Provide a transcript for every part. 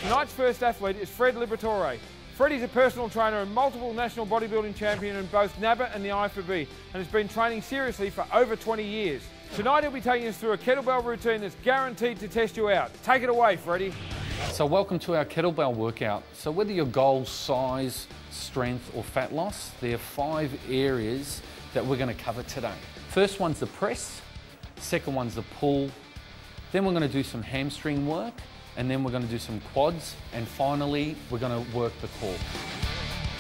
Tonight's first athlete is Fred Liberatore. Freddie's a personal trainer and multiple national bodybuilding champion in both NABBA and the IFBB, and has been training seriously for over 20 years. Tonight he'll be taking us through a kettlebell routine that's guaranteed to test you out. Take it away, Freddie. So welcome to our kettlebell workout. So whether your goal's size, strength or fat loss, there are 5 areas that we're going to cover today. First one's the press, second one's the pull, then we're going to do some hamstring work, and then we're going to do some quads, and finally we're going to work the core.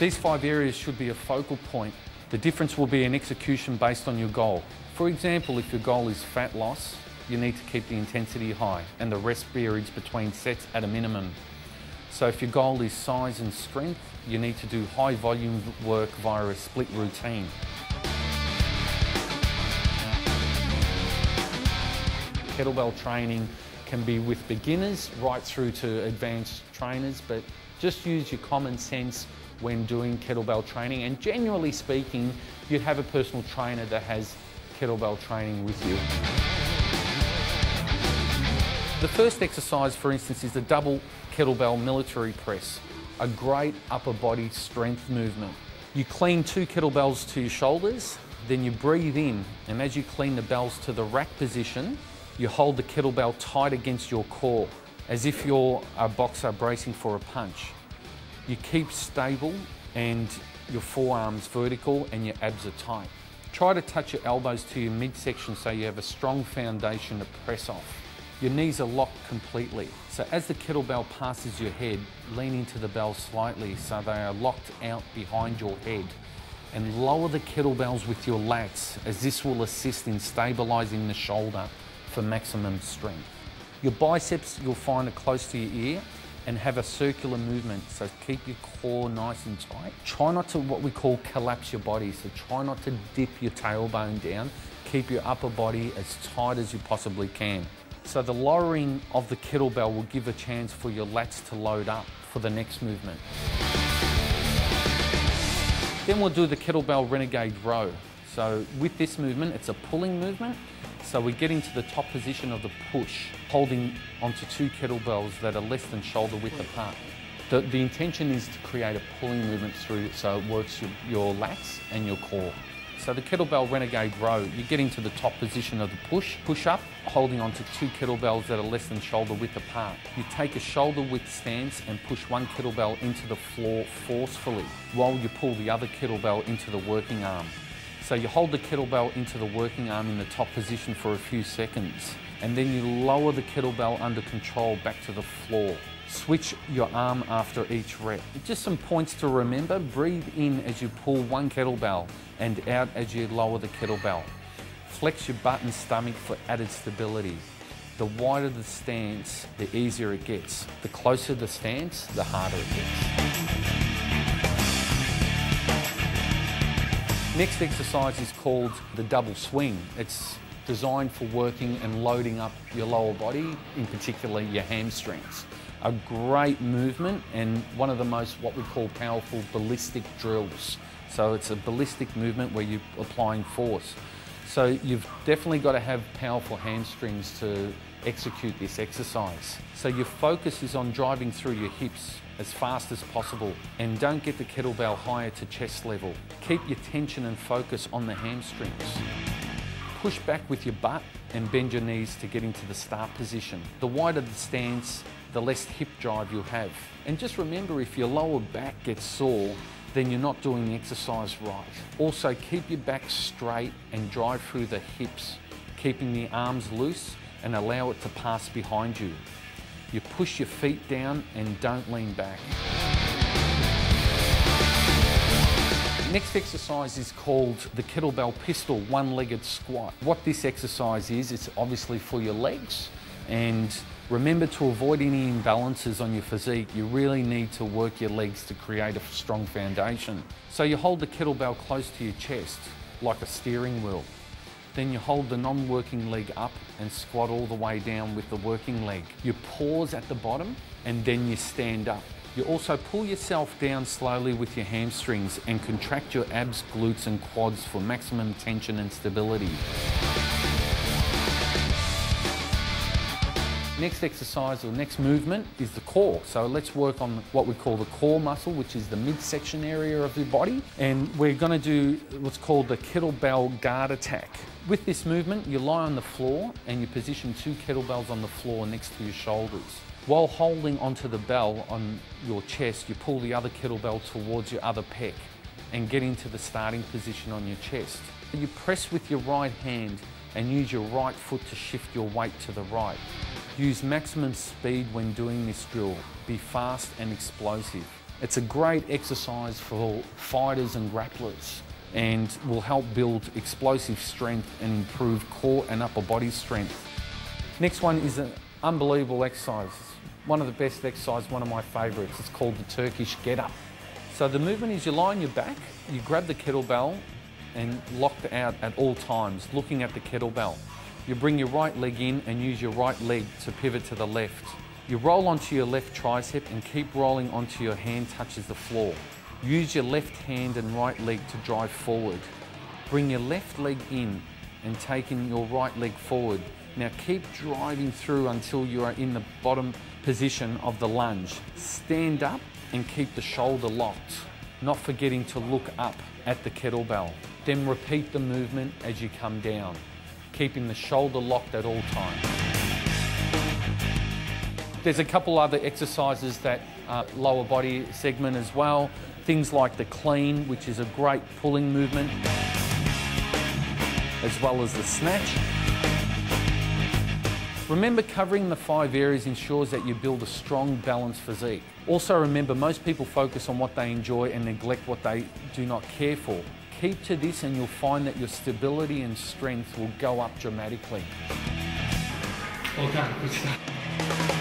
These 5 areas should be a focal point. The difference will be an execution based on your goal. For example, if your goal is fat loss, you need to keep the intensity high and the rest periods between sets at a minimum. So if your goal is size and strength, you need to do high volume work via a split routine. Kettlebell training can be with beginners right through to advanced trainers, but just use your common sense when doing kettlebell training, and generally speaking, you have a personal trainer that has kettlebell training with you. The first exercise, for instance, is the double kettlebell military press, a great upper body strength movement. You clean 2 kettlebells to your shoulders, then you breathe in, and as you clean the bells to the rack position, you hold the kettlebell tight against your core, as if you're a boxer bracing for a punch. You keep stable and your forearms vertical and your abs are tight. Try to touch your elbows to your midsection so you have a strong foundation to press off. Your knees are locked completely. So as the kettlebell passes your head, lean into the bell slightly so they are locked out behind your head. And lower the kettlebells with your lats, as this will assist in stabilizing the shoulder for maximum strength. Your biceps, you'll find it close to your ear and have a circular movement, so keep your core nice and tight. Try not to, what we call, collapse your body, so try not to dip your tailbone down. Keep your upper body as tight as you possibly can. So the lowering of the kettlebell will give a chance for your lats to load up for the next movement. Then we'll do the kettlebell renegade row. So with this movement, it's a pulling movement. So we get into the top position of the push, holding onto 2 kettlebells that are less than shoulder width apart. The intention is to create a pulling movement through it so it works your lats and your core. So the kettlebell renegade row, you get into the top position of the push up, holding onto 2 kettlebells that are less than shoulder width apart. You take a shoulder width stance and push one kettlebell into the floor forcefully while you pull the other kettlebell into the working arm. So you hold the kettlebell into the working arm in the top position for a few seconds, and then you lower the kettlebell under control back to the floor. Switch your arm after each rep. Just some points to remember: breathe in as you pull one kettlebell and out as you lower the kettlebell. Flex your butt and stomach for added stability. The wider the stance, the easier it gets. The closer the stance, the harder it gets. Next exercise is called the double swing. It's designed for working and loading up your lower body, in particular your hamstrings. A great movement and one of the most what we call powerful ballistic drills. So it's a ballistic movement where you're applying force. So you've definitely got to have powerful hamstrings to execute this exercise. So your focus is on driving through your hips as fast as possible, and don't get the kettlebell higher to chest level. Keep your tension and focus on the hamstrings. Push back with your butt and bend your knees to get into the start position. The wider the stance, the less hip drive you'll have. And just remember, if your lower back gets sore, then you're not doing the exercise right. Also, keep your back straight and drive through the hips, keeping the arms loose and allow it to pass behind you. You push your feet down and don't lean back. Next exercise is called the kettlebell pistol one-legged squat. What this exercise is, it's obviously for your legs, and remember to avoid any imbalances on your physique. You really need to work your legs to create a strong foundation. So you hold the kettlebell close to your chest, like a steering wheel. Then you hold the non-working leg up and squat all the way down with the working leg. You pause at the bottom and then you stand up. You also pull yourself down slowly with your hamstrings and contract your abs, glutes and quads for maximum tension and stability. Next exercise or next movement is the core. So let's work on what we call the core muscle, which is the midsection area of your body. And we're going to do what's called the kettlebell guard attack. With this movement, you lie on the floor and you position 2 kettlebells on the floor next to your shoulders. While holding onto the bell on your chest, you pull the other kettlebell towards your other pec and get into the starting position on your chest. You press with your right hand and use your right foot to shift your weight to the right. Use maximum speed when doing this drill. Be fast and explosive. It's a great exercise for fighters and grapplers and will help build explosive strength and improve core and upper body strength. Next one is an unbelievable exercise. One of the best exercises, one of my favourites. It's called the Turkish get-up. So the movement is you lie on your back, you grab the kettlebell and locked out at all times, looking at the kettlebell. You bring your right leg in and use your right leg to pivot to the left. You roll onto your left tricep and keep rolling until your hand touches the floor. Use your left hand and right leg to drive forward. Bring your left leg in and taking your right leg forward. Now keep driving through until you are in the bottom position of the lunge. Stand up and keep the shoulder locked, not forgetting to look up at the kettlebell. Then repeat the movement as you come down, keeping the shoulder locked at all times. There's a couple other exercises that lower body segment as well. Things like the clean, which is a great pulling movement, as well as the snatch. Remember, covering the 5 areas ensures that you build a strong, balanced physique. Also remember, most people focus on what they enjoy and neglect what they do not care for. Keep to this and you'll find that your stability and strength will go up dramatically. Well done, good stuff.